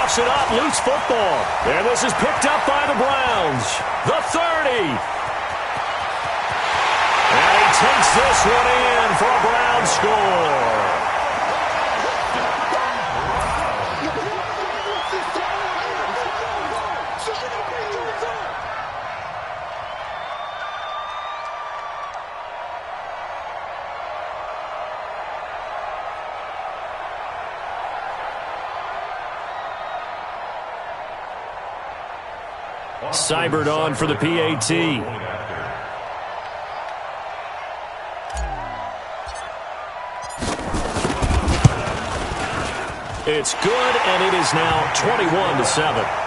coughs it up, loose football. And this is picked up by the Browns. The 30. And he takes this one in for a Browns score. Cybert on for the PAT. It's good, and it is now 21-7.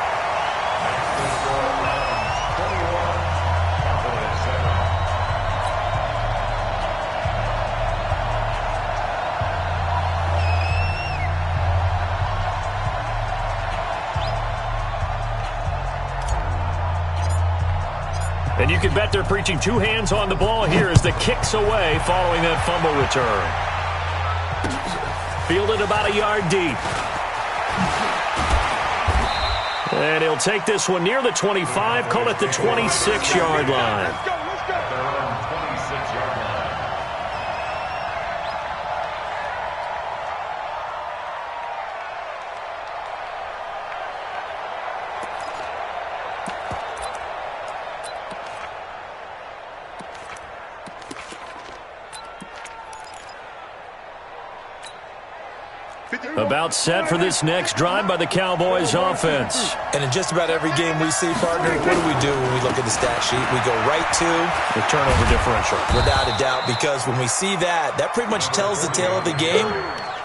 And you can bet they're preaching two hands on the ball here as the kick's away following that fumble return. Fielded about a yard deep. And he'll take this one near the 25, call it the 26-yard line. About set for this next drive by the Cowboys offense. And in just about every game we see, partner, what do when we look at the stat sheet? We go right to the turnover differential. Without a doubt, because when we see that, that pretty much tells the tale of the game.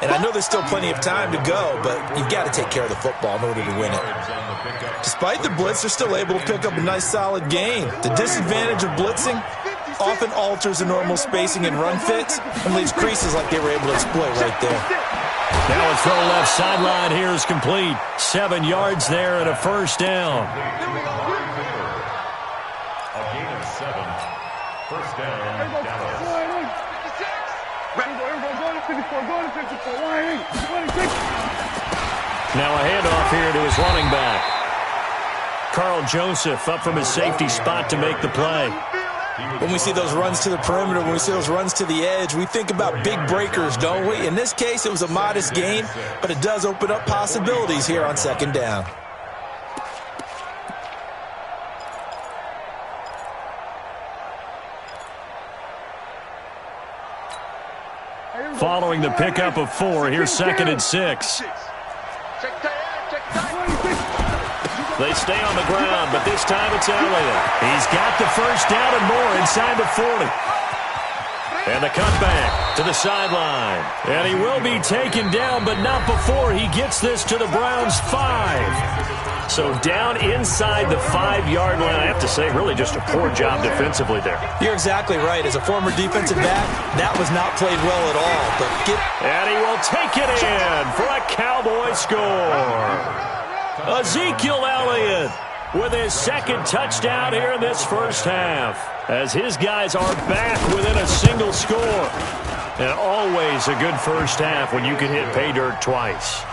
And I know there's still plenty of time to go, but you've got to take care of the football in order to win it. Despite the blitz, they're still able to pick up a nice solid gain. The disadvantage of blitzing often alters the normal spacing and run fits and leaves creases like they were able to exploit right there. Now a throw left sideline here is complete. 7 yards there and a first down. A gain of 7. First down, Dallas. Now a handoff here to his running back. Carl Joseph up from his safety spot to make the play. When we see those runs to the perimeter, when we see those runs to the edge, we think about big breakers, don't we? In this case, it was a modest gain, but it does open up possibilities here on second down. Following the pickup of 4, here's 2nd and 6. They stay on the ground, but this time it's Elliott. He's got the first down and more inside the 40. And the cutback to the sideline. And he will be taken down, but not before he gets this to the Browns' 5. So down inside the 5-yard line. I have to say, really just a poor job defensively there. You're exactly right. As a former defensive back, that was not played well at all. And he will take it in for a Cowboy score. Ezekiel Elliott with his 2nd touchdown here in this first half, as his guys are back within a single score. And always a good first half when you can hit pay dirt twice.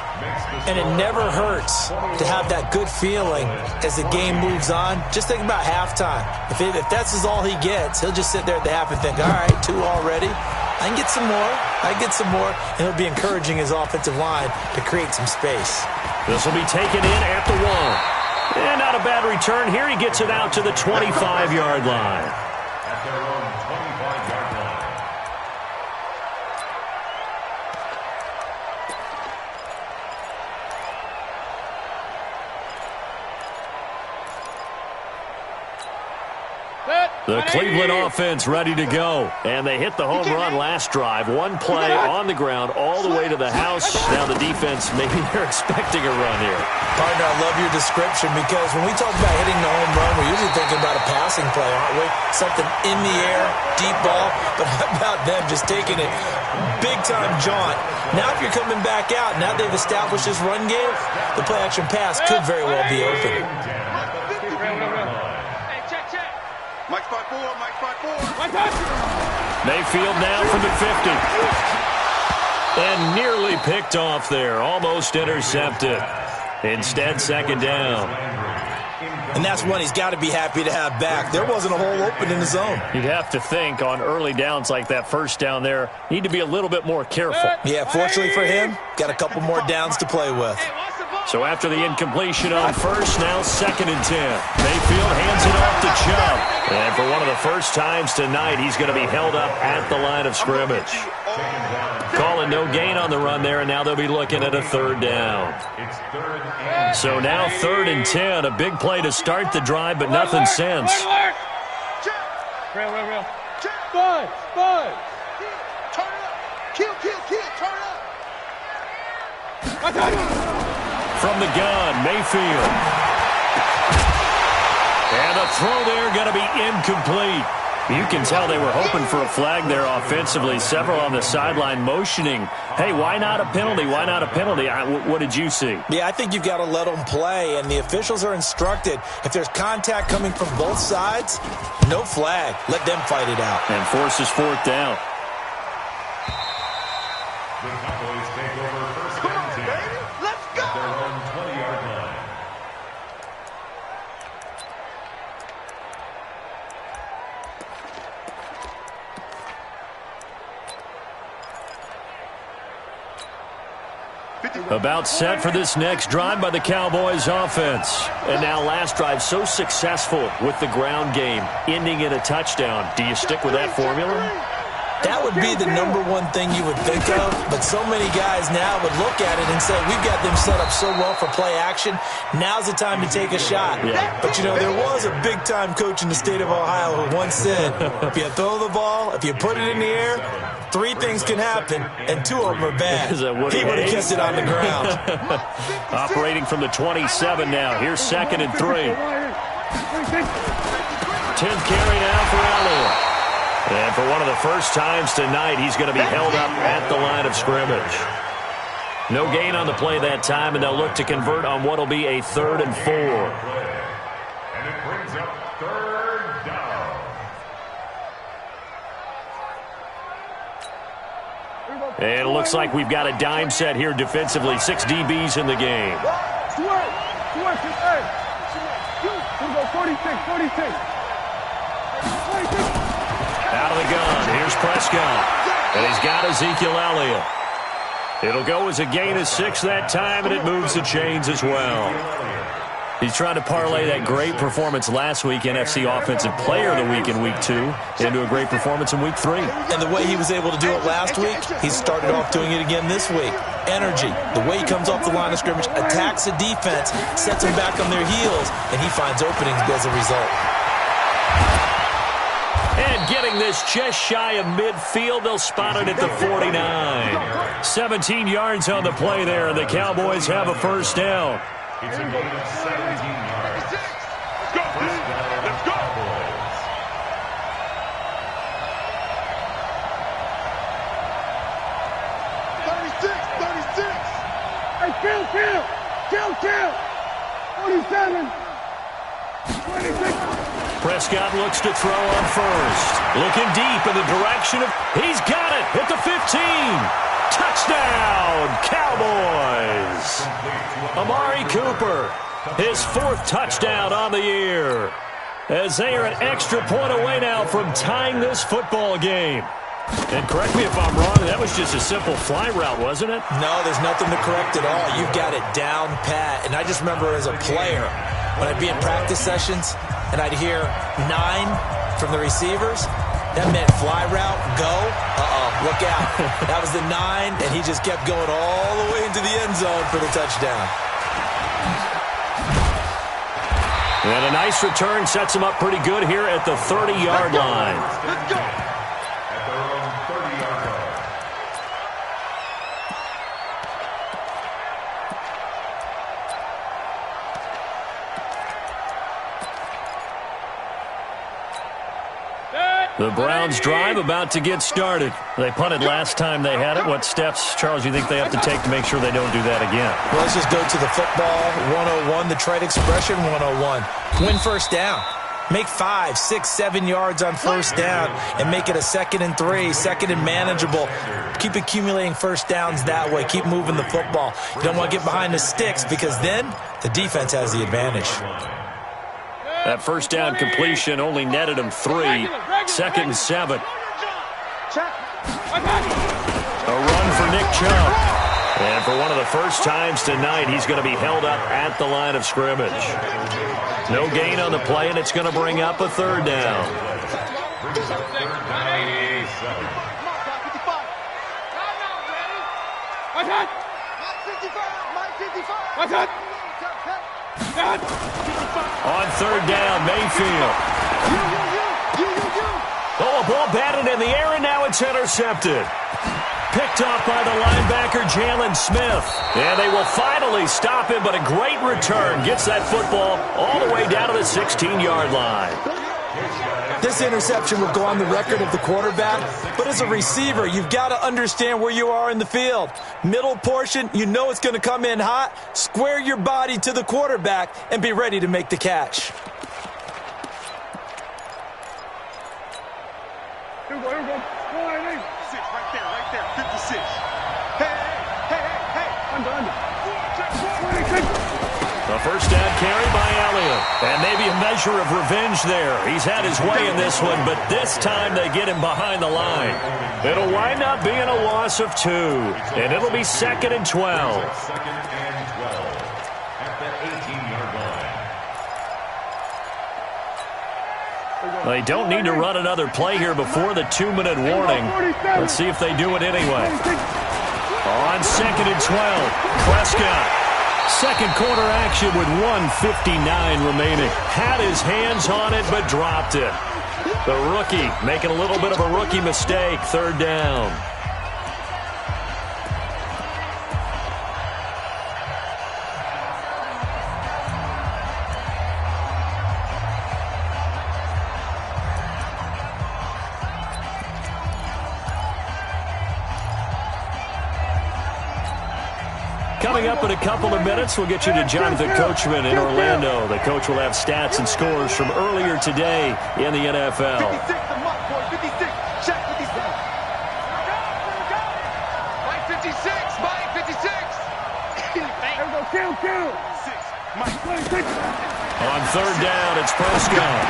And it never hurts to have that good feeling as the game moves on. Just think about halftime. If that's all he gets, he'll just sit there at the half and think, all right, 2 already. I can get some more. I can get some more. And he'll be encouraging his offensive line to create some space. This will be taken in at the 1. And not a bad return here. He gets it out to the 25-yard line. At their own 25-yard line. The Cleveland offense ready to go. And they hit the home run last drive. 1 play on the ground all the way to the house. Now the defense, maybe they're expecting a run here. Partner, I love your description, because when we talk about hitting the home run, we're usually thinking about a passing play, aren't we? Something in the air, deep ball. But how about them just taking it big-time jaunt? Now if you're coming back out, now they've established this run game, the play-action pass could very well be open. Mayfield now from the 50. And nearly picked off there. Almost intercepted. Instead, second down. And that's one he's got to be happy to have back. There wasn't a hole open in the zone. You'd have to think on early downs like that first down there, need to be a little bit more careful. Yeah, fortunately for him, got a couple more downs to play with. So after the incompletion on first, now 2nd and 10. Mayfield hands it off to Chubb. And for one of the first times tonight, he's going to be held up at the line of scrimmage. Calling no gain on the run there, and now they'll be looking at a 3rd down. So now 3rd and 10, a big play to start the drive, but nothing since. Real. Spud. Turn up. Kill, turn up. From the gun, Mayfield. And the throw there going to be incomplete. You can tell they were hoping for a flag there offensively. Several on the sideline motioning, hey, why not a penalty? Why not a penalty? What did you see? Yeah, I think you've got to let them play, and the officials are instructed. If there's contact coming from both sides, no flag. Let them fight it out. And forces 4th down. The Cowboys take over first and 10. Let's go. At their own 20-yard line. About set for this next drive by the Cowboys offense. And now last drive so successful with the ground game, ending in a touchdown. Do you stick with that formula? That would be the number one thing you would think of, but so many guys now would look at it and say, we've got them set up so well for play action, now's the time to take a shot. Yeah. But, you know, there was a big-time coach in the state of Ohio who once said, if you throw the ball, if you put it in the air, 3 things can happen, and 2 of them are bad. Is that He would have kept it on the ground. Operating from the 27 now. Here's 2nd and 3. 10th carry now for Elliott. And for one of the first times tonight, he's going to be held up at the line of scrimmage. No gain on the play that time, and they'll look to convert on what will be a 3rd and 4. And it brings up 3rd down. And it looks like we've got a dime set here defensively. 6 DBs in the game. 46. Out of the gun, here's Prescott. And he's got Ezekiel Elliott. It'll go as a gain of 6 that time, and it moves the chains as well. He's trying to parlay that great performance last week, NFC Offensive Player of the Week in Week 2, into a great performance in Week 3. And the way he was able to do it last week, he started off doing it again this week. Energy, the way he comes off the line of scrimmage, attacks the defense, sets them back on their heels, and he finds openings as a result. And getting this just shy of midfield, they'll spot it at the 49. 17 yards on the play there, and the Cowboys have a first down. It's a gain of 17 yards. Let's go. Cowboys. 36. Hey, kill. 47. 26. Prescott looks to throw on first. Looking deep in the direction of... He's got it at the 15. Touchdown, Cowboys. Amari Cooper, his 4th touchdown on the year. As they are an extra point away now from tying this football game. And correct me if I'm wrong, that was just a simple fly route, wasn't it? No, there's nothing to correct at all. You've got it down pat. And I just remember as a player, when I'd be in practice sessions and I'd hear 9 from the receivers, that meant fly route, go, look out. That was the 9, and he just kept going all the way into the end zone for the touchdown. And a nice return sets him up pretty good here at the 30-yard line. Let's go. At their own 30-yard line. The Browns drive about to get started. They punted last time they had it. What steps, Charles, you think they have to take to make sure they don't do that again? Well, let's just go to the football 101, the trite expression 101. Win first down. Make 5, 6, 7 yards on first down and make it a 2nd and 3, 2nd and manageable. Keep accumulating first downs that way. Keep moving the football. You don't want to get behind the sticks because then the defense has the advantage. That first down completion only netted him 3. 2nd and 7. A run for Nick Chubb. And for one of the first times tonight, he's going to be held up at the line of scrimmage. No gain on the play, and it's going to bring up a 3rd down. On 3rd down, Mayfield. Oh, a ball batted in the air, and now it's intercepted. Picked off by the linebacker, Jalen Smith. And they will finally stop him, but a great return. Gets that football all the way down to the 16-yard line. This interception will go on the record of the quarterback, but as a receiver, you've got to understand where you are in the field. Middle portion, you know it's going to come in hot. Square your body to the quarterback and be ready to make the catch. Here we go. Right there, 56. Hey. Under. 26. A first down carry by Elliott. And maybe a measure of revenge there. He's had his way in this one, but this time they get him behind the line. It'll wind up being a loss of 2. And it'll be 2nd and 12. They don't need to run another play here before the 2-minute warning. Let's see if they do it anyway. On 2nd and 12, Prescott. Second quarter action with 1:59 remaining. Had his hands on it, but dropped it. The rookie making a little bit of a rookie mistake. 3rd down. Coming up in a couple of minutes, we'll get you to Jonathan Coachman in Orlando. The coach will have stats and scores from earlier today in the NFL. 56, the mark, boy. 56. Check 56. Mike 56. Mike 56. Here we go. Kill. 26. On 3rd down, it's Prescott.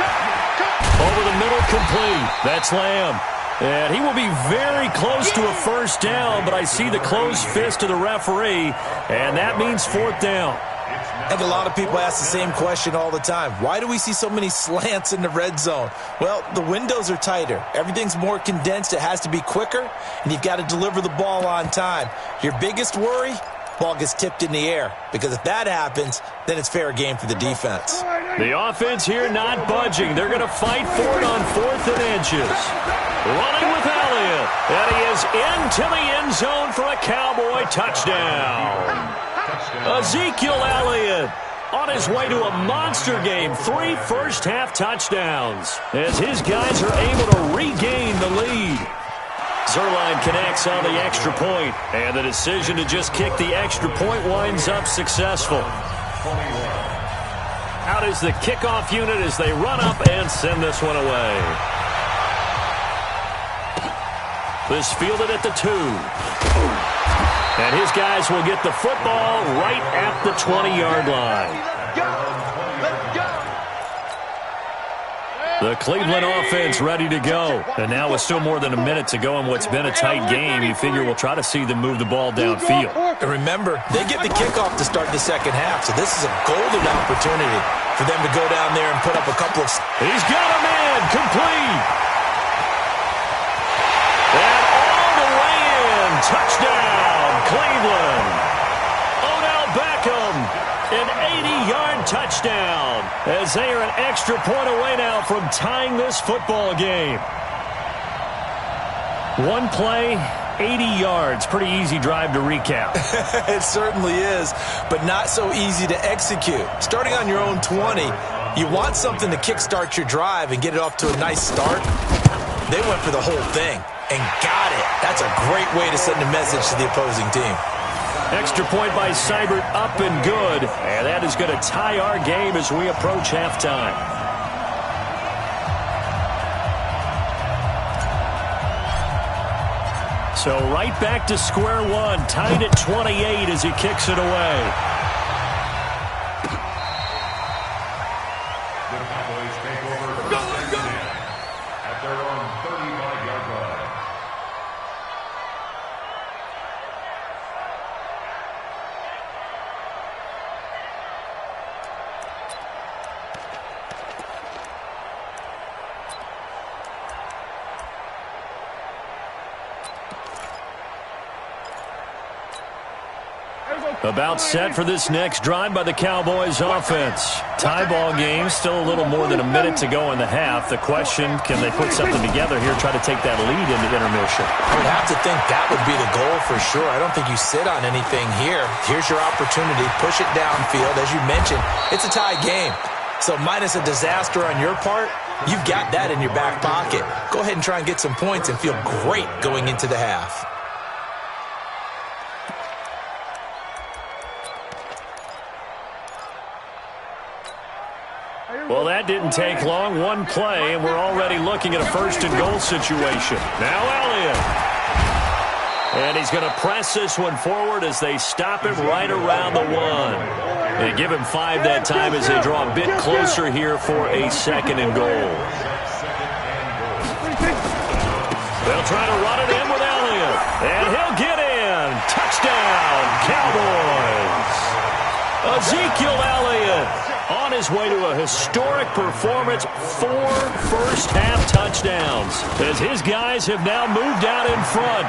Over the middle, complete. That's Lamb. And he will be very close to a first down, but I see the closed fist of the referee, and that means 4th down. I think a lot of people ask the same question all the time. Why do we see so many slants in the red zone? Well, the windows are tighter. Everything's more condensed. It has to be quicker, and you've got to deliver the ball on time. Your biggest worry? Ball gets tipped in the air, because if that happens, then it's fair game for the defense. The offense here not budging. They're going to fight for it on 4th and inches. Running with Elliott, and he is into the end zone for a Cowboy touchdown. Ezekiel Elliott on his way to a monster game. 3 first-half touchdowns as his guys are able to regain the lead. Zerline connects on the extra point, and the decision to just kick the extra point winds up successful. Out is the kickoff unit as they run up and send this one away. This fielded at the 2. And his guys will get the football right at the 20-yard line. The Cleveland offense ready to go. And now with still more than a minute to go in what's been a tight game, you figure we'll try to see them move the ball downfield. And remember, they get the kickoff to start the second half, so this is a golden opportunity for them to go down there and put up a couple of... He's got a man, complete. And all the way in, touchdown, Cleveland. Odell Beckham, an 80-yard touchdown, as they are an extra point away now from tying this football game. One play, 80 yards. Pretty easy drive to recap. It certainly is, but not so easy to execute. Starting on your own 20, you want something to kickstart your drive and get it off to a nice start. They went for the whole thing and got it. That's a great way to send a message to the opposing team. Extra point by Seibert, up and good. And that is going to tie our game as we approach halftime. So right back to square one, tied at 28 as he kicks it away. The Cowboys take over first and 10 at their own 35-yard line. About set for this next drive by the Cowboys offense. Tie ball game, still a little more than a minute to go in the half. The question, can they put something together here, try to take that lead into intermission? I would have to think that would be the goal for sure. I don't think you sit on anything here. Here's your opportunity. Push it downfield. As you mentioned, it's a tie game. So minus a disaster on your part, you've got that in your back pocket. Go ahead and try and get some points and feel great going into the half. Well, that didn't take long. One play, and we're already looking at a first-and-goal situation. Now Elliott. And he's going to press this one forward as they stop him right around the one. They give him 5 that time as they draw a bit closer here for a second and goal. They'll try to run it in with Elliott. And he'll get in. Touchdown, Cowboys. Ezekiel Elliott on his way to a historic performance, 4 first-half touchdowns, as his guys have now moved out in front.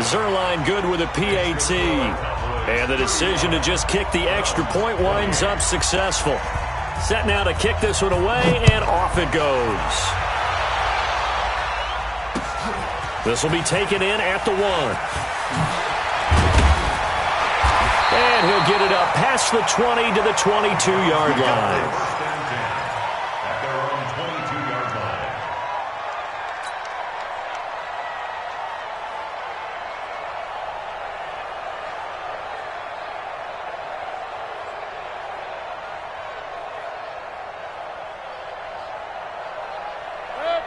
Zerline good with a PAT. And the decision to just kick the extra point winds up successful. Set now to kick this one away, and off it goes. This will be taken in at the 1. And he'll get it up past the 20 to the 22-yard line. At their own 22-yard line.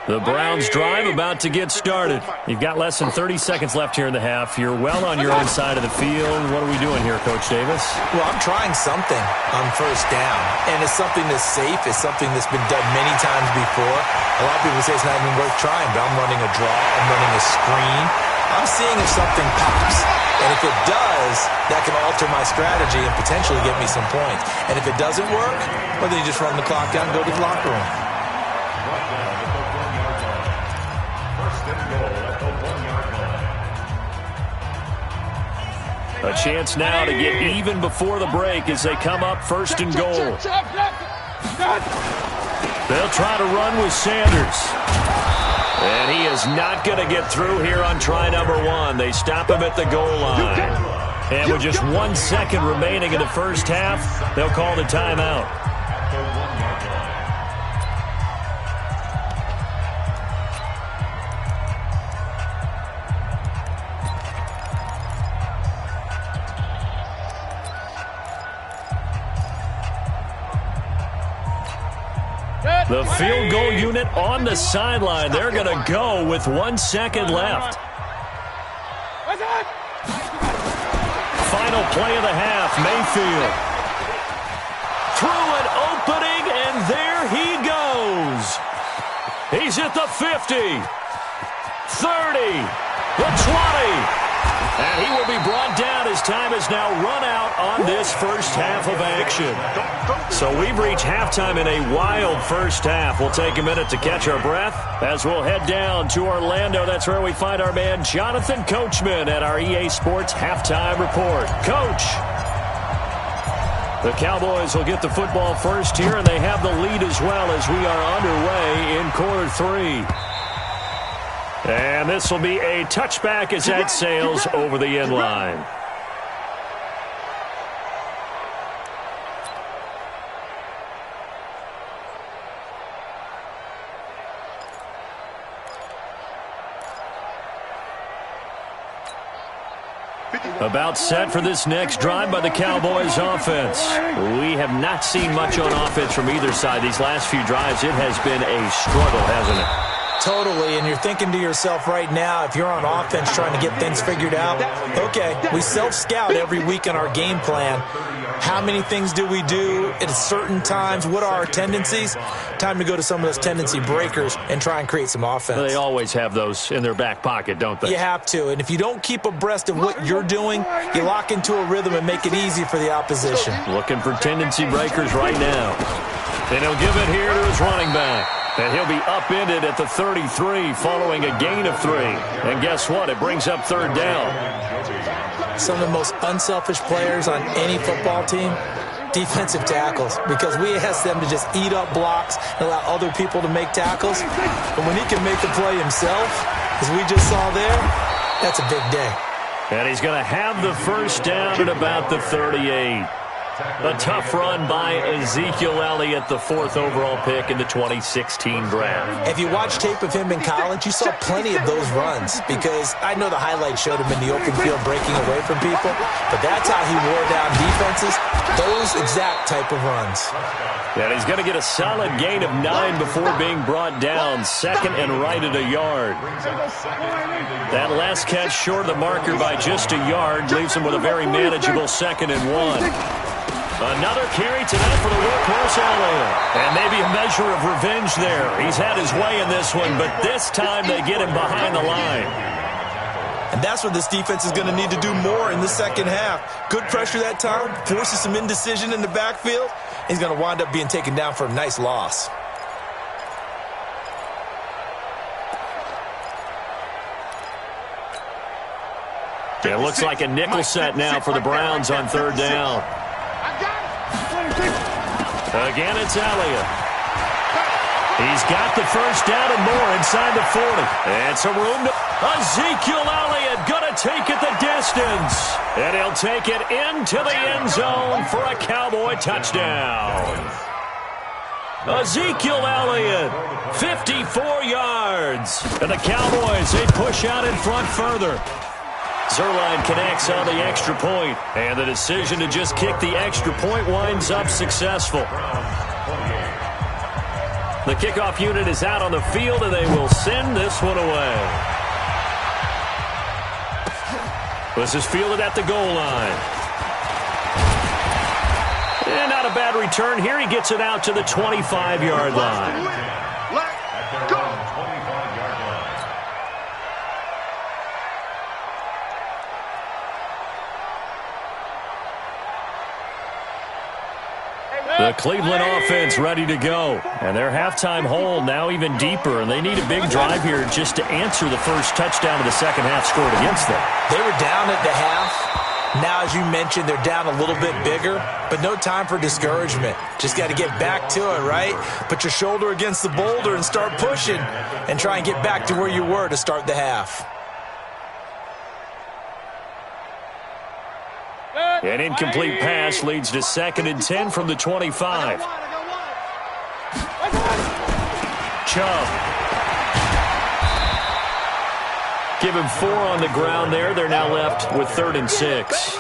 The Browns drive about to get started. You've got less than 30 seconds left here in the half. You're well on your own side of the field. What are we doing here, Coach Davis? Well, I'm trying something on first down, and it's something that's safe. It's something that's been done many times before. A lot of people say it's not even worth trying, but I'm running a draw. I'm running a screen. I'm seeing if something pops. And if it does, that can alter my strategy and potentially get me some points. And if it doesn't work, well, then you just run the clock down and go to the locker room. A chance now to get even before the break as they come up first and goal. They'll try to run with Sanders. And he is not going to get through here on try number 1. They stop him at the goal line. And with just 1 second remaining in the first half, they'll call the timeout. The field goal unit on the sideline. They're going to go with 1 second left. Final play of the half, Mayfield. Through an opening, and there he goes. He's at the 50, 30, the 20. And he will be brought down as time has now run out on this first half of action. So we've reached halftime in a wild first half. We'll take a minute to catch our breath as we'll head down to Orlando. That's where we find our man Jonathan Coachman at our EA Sports Halftime Report. Coach, the Cowboys will get the football first here, and they have the lead as well as we are underway in quarter 3. And this will be a touchback as that sails over the end line. About set for this next drive by the Cowboys offense. We have not seen much on offense from either side. These last few drives, it has been a struggle, hasn't it? Totally, and you're thinking to yourself right now, if you're on offense trying to get things figured out, okay, we self-scout every week in our game plan. How many things do we do at certain times? What are our tendencies? Time to go to some of those tendency breakers and try and create some offense. They always have those in their back pocket, don't they? You have to, and if you don't keep abreast of what you're doing, you lock into a rhythm and make it easy for the opposition. Looking for tendency breakers right now. And he'll give it here to his running back. And he'll be upended at the 33 following a gain of 3. And guess what? It brings up third down. Some of the most unselfish players on any football team, defensive tackles, because we ask them to just eat up blocks and allow other people to make tackles. But when he can make the play himself, as we just saw there, that's a big day. And he's going to have the first down at about the 38. A tough run by Ezekiel Elliott, the 4th overall pick in the 2016 draft. If you watch tape of him in college, you saw plenty of those runs, because I know the highlights showed him in the open field breaking away from people, but that's how he wore down defenses, those exact type of runs. And he's going to get a solid gain of 9 before being brought down, second and right at a yard. That last catch short of the marker by just a yard leaves him with a very manageable 2nd and 1. Another carry tonight for the workhorse Elliott. And maybe a measure of revenge there. He's had his way in this one, but this time they get him behind the line. And that's what this defense is going to need to do more in the second half. Good pressure that time, forces some indecision in the backfield. He's going to wind up being taken down for a nice loss. It looks like a nickel set now for the Browns on third down. Again, it's Elliott. He's got the first down and more inside the 40. And some room to... Ezekiel Elliott going to take it the distance. And he'll take it into the end zone for a Cowboy touchdown. Ezekiel Elliott, 54 yards. And the Cowboys, they push out in front further. Zerline connects on the extra point, and the decision to just kick the extra point winds up successful. The kickoff unit is out on the field, and they will send this one away. This is fielded at the goal line. And not a bad return here. He gets it out to the 25-yard line. Let's go. The Cleveland offense ready to go. And their halftime hole now even deeper. And they need a big drive here just to answer the first touchdown of the second half scored against them. They were down at the half. Now, as you mentioned, they're down a little bit bigger, but no time for discouragement. Just got to get back to it, right? Put your shoulder against the boulder and start pushing and try and get back to where you were to start the half. An incomplete pass leads to 2nd and 10 from the 25. Chubb. Give him 4 on the ground there. They're now left with 3rd and 6.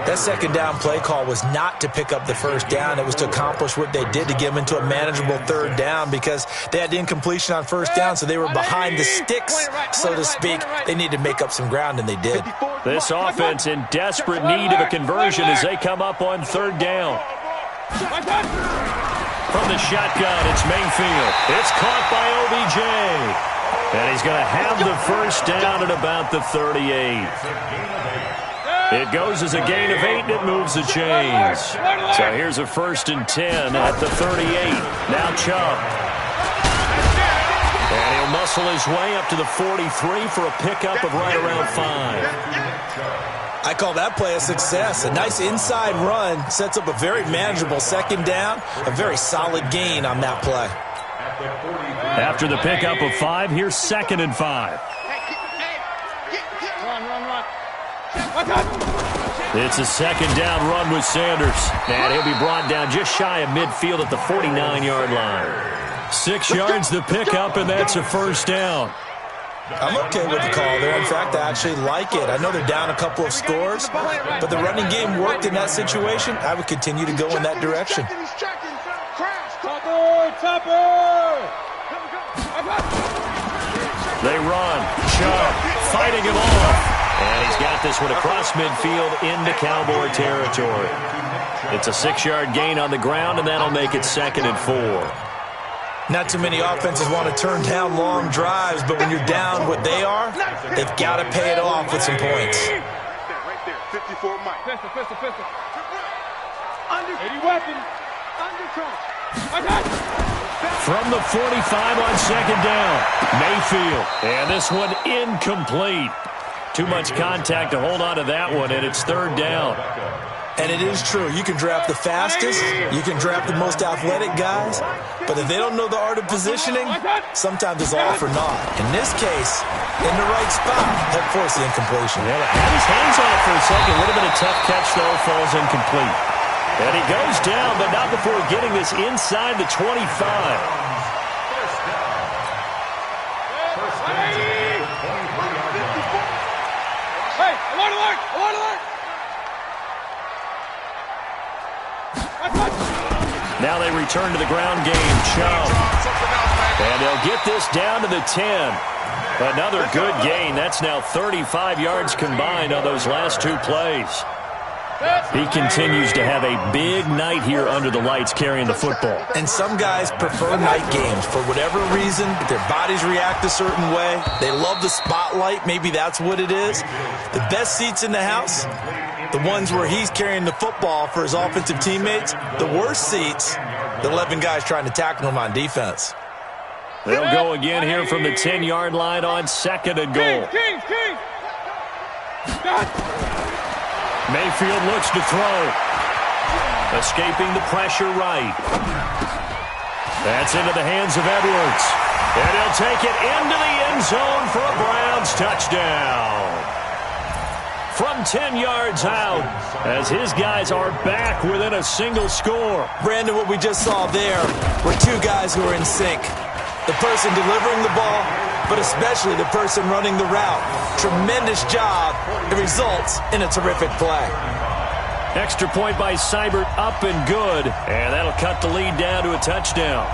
That second down play call was not to pick up the first down. It was to accomplish what they did to get them into a manageable third down, because they had incompletion on first down, so they were behind the sticks, so to speak. They needed to make up some ground, and they did. This offense in desperate need of a conversion as they come up on third down. From the shotgun, it's Mayfield. It's caught by OBJ. And he's going to have the first down at about the 38. It goes as a gain of 8, and it moves the chains. So here's a 1st and 10 at the 38. Now Chubb. And he'll muscle his way up to the 43 for a pickup of right around 5. I call that play a success. A nice inside run sets up a very manageable second down. A very solid gain on that play. After the pickup of 5, here's 2nd and 5. It's a second down run with Sanders. And he'll be brought down just shy of midfield at the 49-yard line. 6 yards the pickup, and that's a first down. I'm okay with the call there. In fact, I actually like it. I know they're down a couple of scores, but the running game worked in that situation. I would continue to go in that direction. They run. Chubb fighting him off. And he's got this one across midfield into Cowboy territory. It's a 6-yard gain on the ground, and that'll make it 2nd and 4. Not too many offenses want to turn down long drives, but when you're down what they are, they've got to pay it off with some points. Right there, 54 Mike. Pistol. Under. 80 weapon. Under crunch. I got it. From the 45 on 2nd down, Mayfield. And this one incomplete. Too much contact to hold on to that one, and it's 3rd down. And it is true. You can draft the fastest. You can draft the most athletic guys. But if they don't know the art of positioning, sometimes it's all for naught. In this case, in the right spot, help force the incompletion. Yeah, had his hands on it for a second. A little bit of tough catch, though, falls incomplete. And he goes down, but not before getting this inside the 25. Hey, alert! Now they return to the ground game. Chubb. And they'll get this down to the 10. Another good gain. That's now 35 yards combined on those last 2 plays. He continues to have a big night here under the lights carrying the football. And some guys prefer night games. For whatever reason, their bodies react a certain way. They love the spotlight. Maybe that's what it is. The best seats in the house, the ones where he's carrying the football for his offensive teammates. The worst seats, the 11 guys trying to tackle him on defense. They'll go again here from the 10-yard line on 2nd and goal. King. Mayfield looks to throw. Escaping the pressure right. That's into the hands of Edwards. And he'll take it into the end zone for a Browns touchdown. From 10 yards out, as his guys are back within a single score. Brandon, what we just saw there were 2 guys who are in sync. The person delivering the ball, but especially the person running the route. Tremendous job. It results in a terrific play. Extra point by Seibert, up and good. And that'll cut the lead down to a touchdown.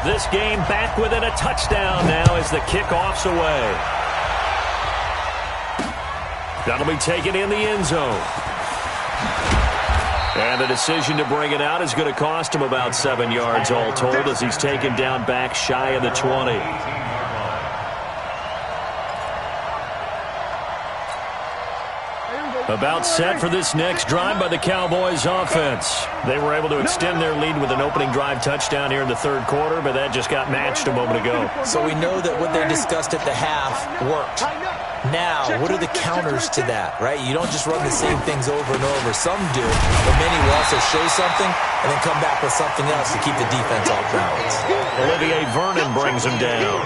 This game back within a touchdown now as the kickoff's away. That'll be taken in the end zone. And the decision to bring it out is going to cost him about 7 yards all told as he's taken down back shy of the 20. About set for this next drive by the Cowboys offense. They were able to extend their lead with an opening drive touchdown here in the 3rd quarter, but that just got matched a moment ago. So we know that what they discussed at the half worked. Now, what are the counters to that, right? You don't just run the same things over and over. Some do, but many will also show something and then come back with something else to keep the defense off balance. Olivier Vernon brings him down.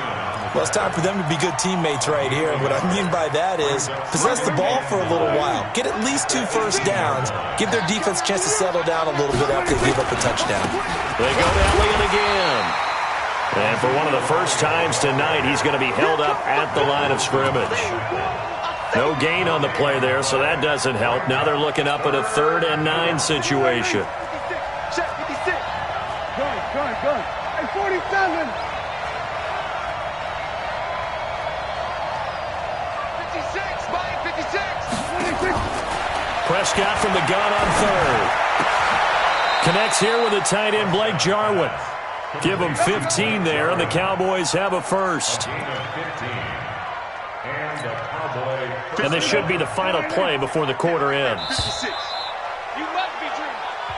Well, it's time for them to be good teammates right here. And what I mean by that is possess the ball for a little while. Get at least 2 first downs. Give their defense a chance to settle down a little bit after they give up a touchdown. They go to Elliott again. And for one of the first times tonight, he's going to be held up at the line of scrimmage. No gain on the play there, so that doesn't help. Now they're looking up at a 3rd and 9 situation. Check 56. Gun. Hey, 47. 56. Prescott from the gun on 3rd. Connects here with the tight end, Blake Jarwin. Give them 15 there, and the Cowboys have a first. And this should be the final play before the quarter ends.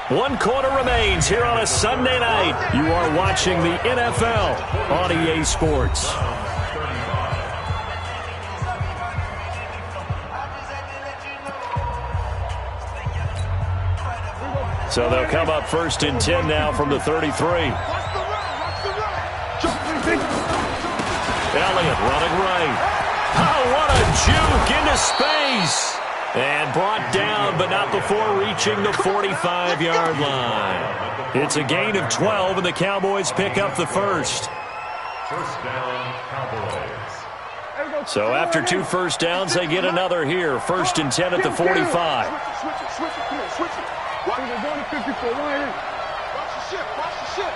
1 quarter remains here on a Sunday night. You are watching the NFL on EA Sports. So they'll come up 1st and 10 now from the 33. Elliott running right. Oh, what a juke into space. And brought down, but not before reaching the 45-yard line. It's a gain of 12, and the Cowboys pick up the first. First down, Cowboys. So after 2 first downs, they get another here. 1st and 10 at the 45. Switch it. Come here, switch it. We're going to 54. Watch the ship.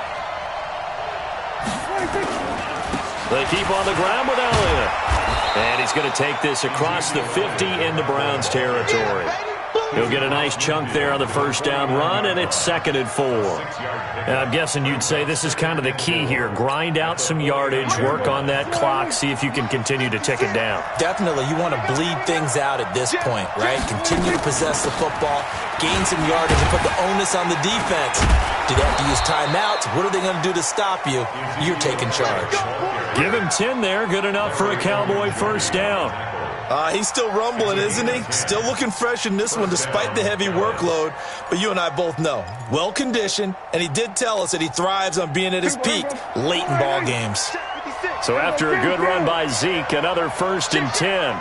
They keep on the ground with Elliott. And he's going to take this across the 50 into Browns territory. He'll get a nice chunk there on the first down run, and it's 2nd and 4. And I'm guessing you'd say this is kind of the key here. Grind out some yardage, work on that clock, see if you can continue to tick it down. Definitely. You want to bleed things out at this point, right? Continue to possess the football, gain some yardage, and put the onus on the defense. Do they have to use timeouts? What are they going to do to stop you? You're taking charge. Give him 10 there. Good enough for a Cowboy first down. He's still rumbling, isn't he? Still looking fresh in this one despite the heavy workload. But you and I both know, well-conditioned, and he did tell us that he thrives on being at his peak late in ball games. So after a good run by Zeke, another 1st and 10.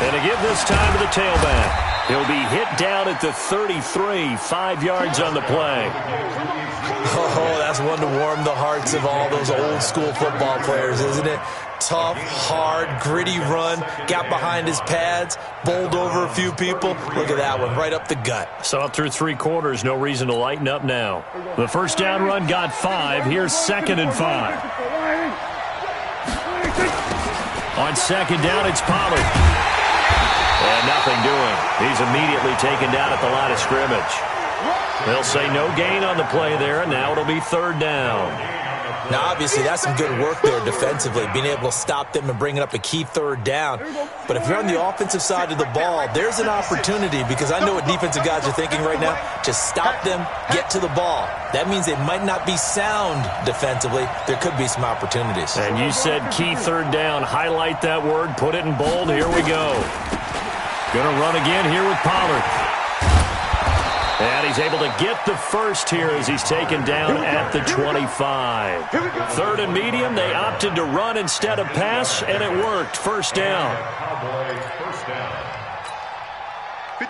And to give this time to the tailback. He'll be hit down at the 33, 5 yards on the play. Oh, that's one to warm the hearts of all those old-school football players, isn't it? Tough, hard, gritty run, got behind his pads, bowled over a few people. Look at that one, right up the gut. Saw it through 3 quarters, no reason to lighten up now. The first down run got 5. Here's 2nd and 5. On 2nd down, it's Pollard. And nothing doing. He's immediately taken down at the line of scrimmage. They'll say no gain on the play there, and now it'll be 3rd down. Now, obviously, that's some good work there defensively, being able to stop them and bringing up a key 3rd down. But if you're on the offensive side of the ball, there's an opportunity, because I know what defensive guys are thinking right now. Just stop them, get to the ball. That means they might not be sound defensively. There could be some opportunities. And you said key 3rd down. Highlight that word, put it in bold. Here we go. Going to run again here with Pollard. And he's able to get the first here as he's taken down at the 25. 3rd and medium. They opted to run instead of pass, and it worked. First down.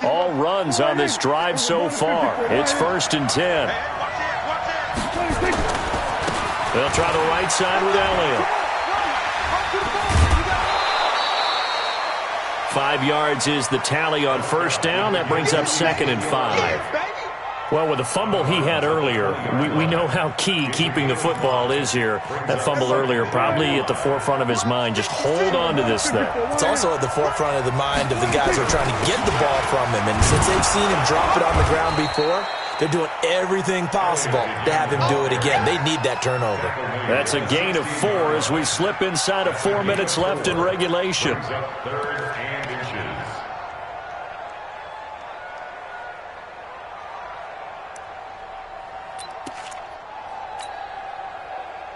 All runs on this drive so far. It's 1st and 10. They'll try the right side with Elliott. 5 yards is the tally on first down. That brings up 2nd and 5. Well, with the fumble he had earlier, we know how key keeping the football is here. That fumble earlier probably at the forefront of his mind. Just hold on to this thing. It's also at the forefront of the mind of the guys who are trying to get the ball from him. And since they've seen him drop it on the ground before, they're doing everything possible to have him do it again. They need that turnover. That's a gain of 4 as we slip inside of 4 minutes left in regulation.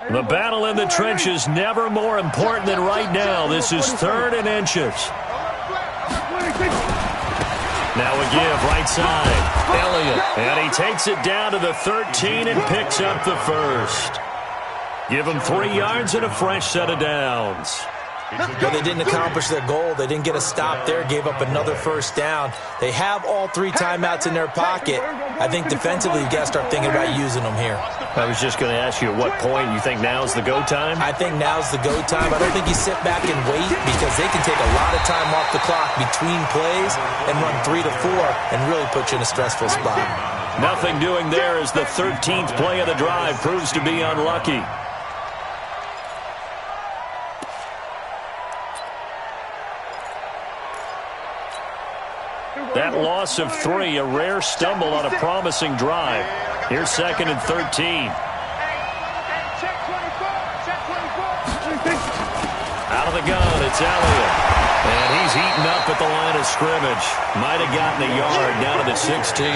The battle in the trenches never more important than right now. This is 3rd and inches. Now a give, right side. Elliott, and he takes it down to the 13 and picks up the first. Give him 3 yards and a fresh set of downs. But they didn't accomplish their goal. They didn't get a stop there, gave up another first down. They have all 3 timeouts in their pocket. I think defensively you've got to start thinking about using them here. I was just going to ask you at what point you think now's the go time? I think now's the go time. I don't think you sit back and wait, because they can take a lot of time off the clock between plays and run 3 to 4 and really put you in a stressful spot. Nothing doing there as the 13th play of the drive proves to be unlucky. That loss of 3, a rare stumble on a promising drive. Here's 2nd and 13. Out of the gun, it's Elliott. And he's eaten up at the line of scrimmage. Might have gotten a yard down to the 16.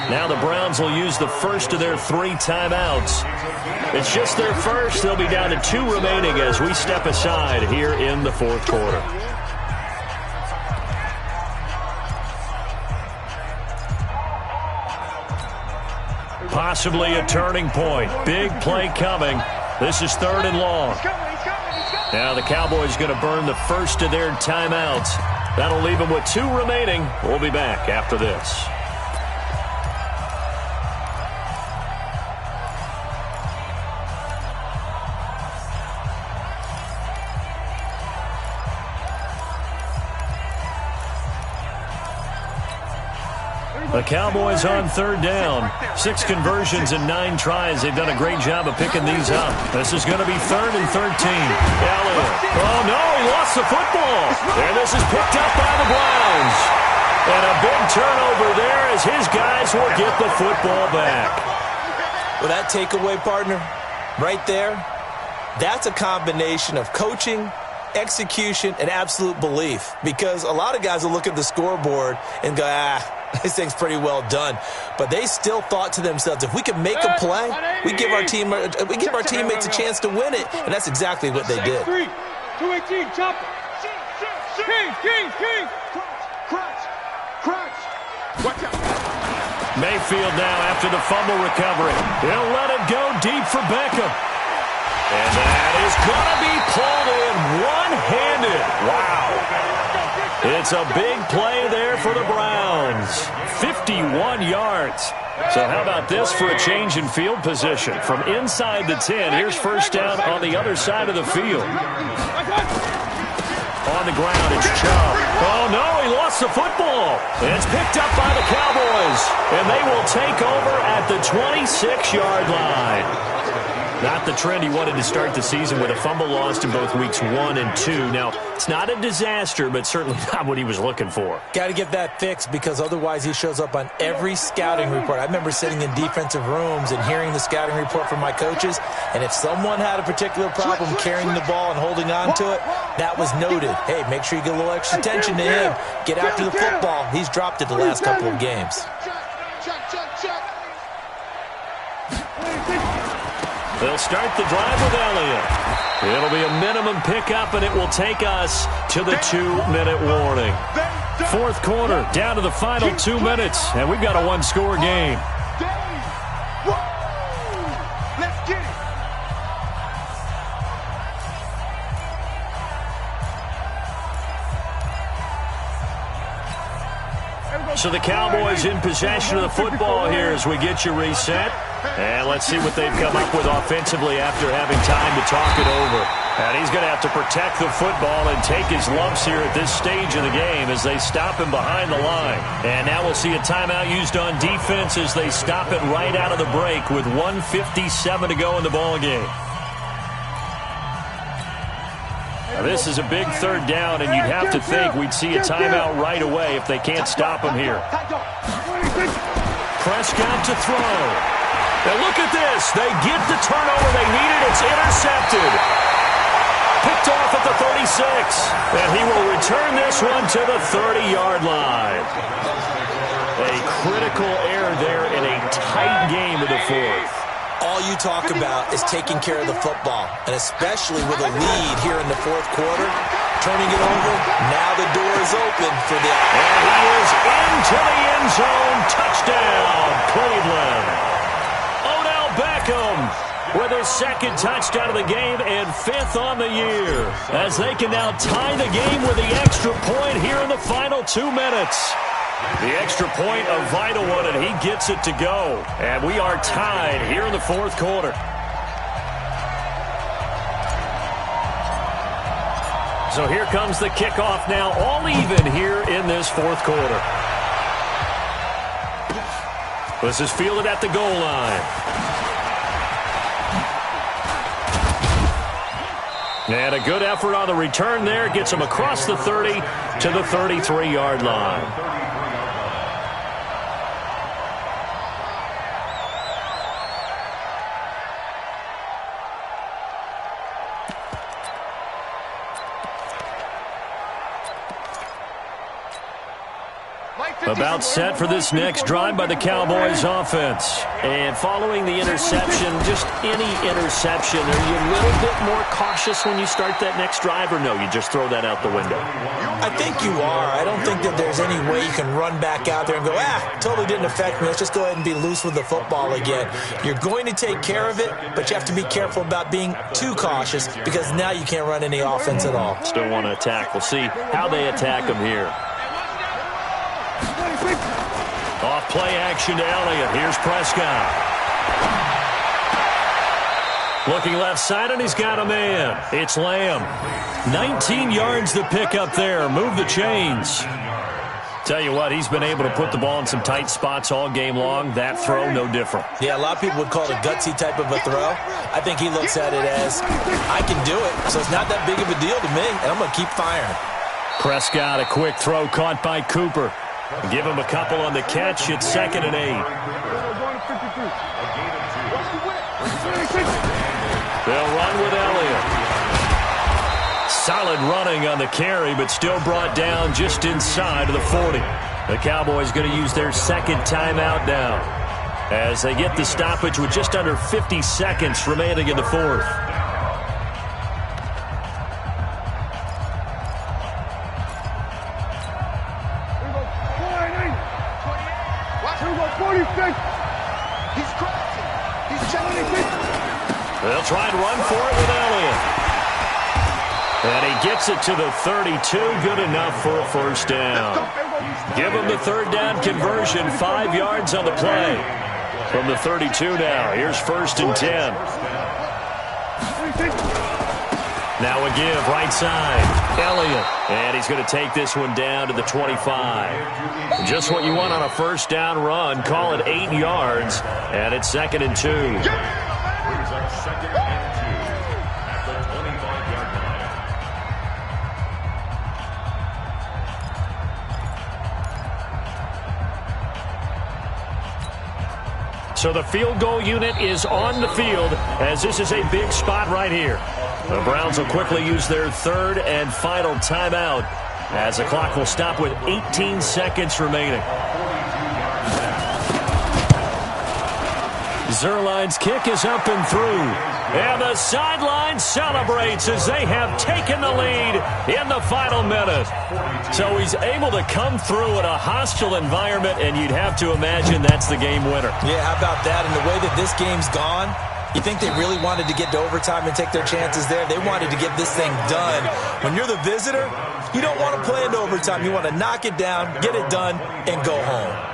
Now the Browns will use the first of their 3 timeouts. It's just their first. They'll be down to 2 remaining as we step aside here in the 4th quarter. Possibly a turning point. Big play coming. This is 3rd and long. Now the Cowboys going to burn the first of their timeouts. That'll leave them with 2 remaining. We'll be back after this. The Cowboys on third down. 6 conversions and 9 tries. They've done a great job of picking these up. This is going to be 3rd and 13. Elliott. Oh, no, he lost the football. And this is picked up by the Browns. And a big turnover there as his guys will get the football back. Well, that takeaway, partner, right there, that's a combination of coaching, execution, and absolute belief. Because a lot of guys will look at the scoreboard and go, this thing's pretty well done. But they still thought to themselves, if we can make a play, we give our teammates a chance to win it. And that's exactly what they did. 218, chop it. King. Crunch. Watch out. Mayfield now after the fumble recovery. He'll let it go deep for Beckham. And that is going to be pulled in one-handed. Wow. It's a big play there for the Browns. 51 yards. So how about this for a change in field position? From inside the 10, here's first down on the other side of the field. On the ground, it's Chubb. Oh, no, he lost the football. It's picked up by the Cowboys, and they will take over at the 26-yard line. Not the trend he wanted to start the season with a fumble lost in both weeks 1 and 2. Now, it's not a disaster, but certainly not what he was looking for. Got to get that fixed because otherwise he shows up on every scouting report. I remember sitting in defensive rooms and hearing the scouting report from my coaches, and if someone had a particular problem carrying the ball and holding on to it, that was noted. Hey, make sure you get a little extra attention to him. Get after the football. He's dropped it the last couple of games. They'll start the drive with Elliott. It'll be a minimum pickup, and it will take us to the 2-minute warning. Fourth quarter, down to the final 2 minutes, and we've got a one-score game. Let's get it. So the Cowboys in possession of the football here as we get you reset. And let's see what they've come up with offensively after having time to talk it over. And he's going to have to protect the football and take his lumps here at this stage of the game as they stop him behind the line. And now we'll see a timeout used on defense as they stop it right out of the break with 1:57 to go in the ballgame. Now this is a big third down, and you'd have to think we'd see a timeout right away if they can't stop him here. Prescott to throw. Now look at this. They get the turnover they needed. It's intercepted. Picked off at the 36. And he will return this one to the 30-yard line. A critical error there in a tight game of the fourth. All you talk about is taking care of the football, and especially with a lead here in the fourth quarter, turning it over, now the door is open for the... And he is into the end zone. Touchdown, Cleveland. Odell Beckham with his second touchdown of the game and 5th on the year, as they can now tie the game with the extra point here in the final 2 minutes. The extra point, a vital one, and he gets it to go. And we are tied here in the fourth quarter. So here comes the kickoff now, all even here in this fourth quarter. This is fielded at the goal line. And a good effort on the return there. Gets him across the 30 to the 33-yard line. About set for this next drive by the Cowboys offense. And following the interception, just any interception, are you a little bit more cautious when you start that next drive, or no, you just throw that out the window? I think you are. I don't think that there's any way you can run back out there and go, totally didn't affect me. Let's just go ahead and be loose with the football again. You're going to take care of it, but you have to be careful about being too cautious because now you can't run any offense at all. Still want to attack. We'll see how they attack them here. Off play action to Elliott. Here's Prescott. Looking left side, and he's got a man. It's Lamb. 19 yards to pick up there. Move the chains. Tell you what, he's been able to put the ball in some tight spots all game long. That throw, no different. Yeah, a lot of people would call it a gutsy type of a throw. I think he looks at it as, I can do it, so it's not that big of a deal to me, and I'm going to keep firing. Prescott, a quick throw caught by Cooper. Give him a couple on the catch. It's 2nd and 8. They'll run with Elliott. Solid running on the carry, but still brought down just inside of the 40. The Cowboys going to use their 2nd timeout now as they get the stoppage with just under 50 seconds remaining in the 4th. They'll try and run for it with Elliott. And he gets it to the 32. Good enough for a first down. Give him the 3rd down conversion. 5 yards on the play. From the 32 now. Here's 1st and 10. Now a give right side. Elliott. And he's going to take this one down to the 25. Just what you want on a first down run. Call it 8 yards. And it's 2nd and 2. Brings up 2nd and 2 at the 25-yard line. So the field goal unit is on the field as this is a big spot right here. The Browns will quickly use their 3rd and final timeout as the clock will stop with 18 seconds remaining. Zerline's kick is up and through. And the sideline celebrates as they have taken the lead in the final minute. So he's able to come through in a hostile environment, and you'd have to imagine that's the game winner. Yeah, how about that? And the way that this game's gone, you think they really wanted to get to overtime and take their chances there? They wanted to get this thing done. When you're the visitor, you don't want to play into overtime. You want to knock it down, get it done, and go home.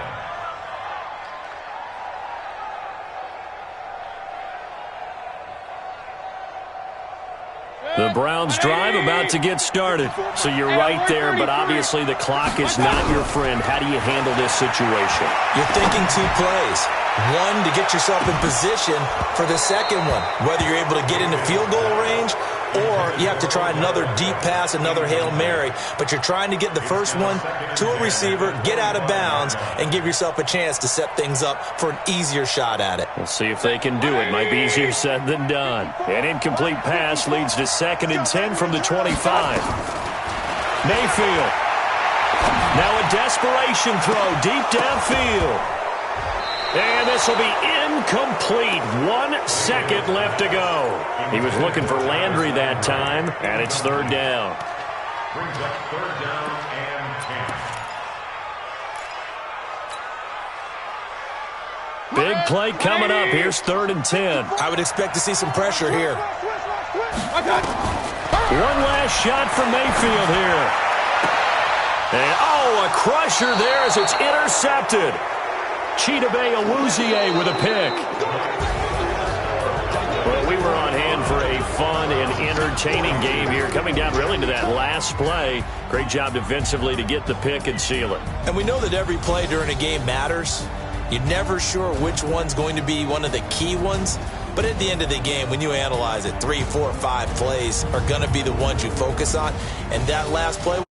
The Browns drive about to get started. So you're right there, but obviously the clock is not your friend. How do you handle this situation? You're thinking 2 plays. One, to get yourself in position for the second one, whether you're able to get into field goal range or you have to try another deep pass, another Hail Mary. But you're trying to get the first one to a receiver, get out of bounds, and give yourself a chance to set things up for an easier shot at it. We'll see if they can do it. Might be easier said than done. An incomplete pass leads to 2nd and 10 from the 25. Mayfield. Now a desperation throw deep downfield. And this will be incomplete. 1 second left to go. He was looking for Landry that time, and it's 3rd down. Brings up 3rd down and 10. Big play coming up. Here's 3rd and 10. I would expect to see some pressure here. One last shot from Mayfield here. And, a crusher there as it's intercepted. Chidobe Awuzie with a pick. Well, we were on hand for a fun and entertaining game here, coming down really to that last play. Great job defensively to get the pick and seal it. And we know that every play during a game matters. You're never sure which one's going to be one of the key ones. But at the end of the game, when you analyze it, 3, 4, 5 plays are going to be the ones you focus on. And that last play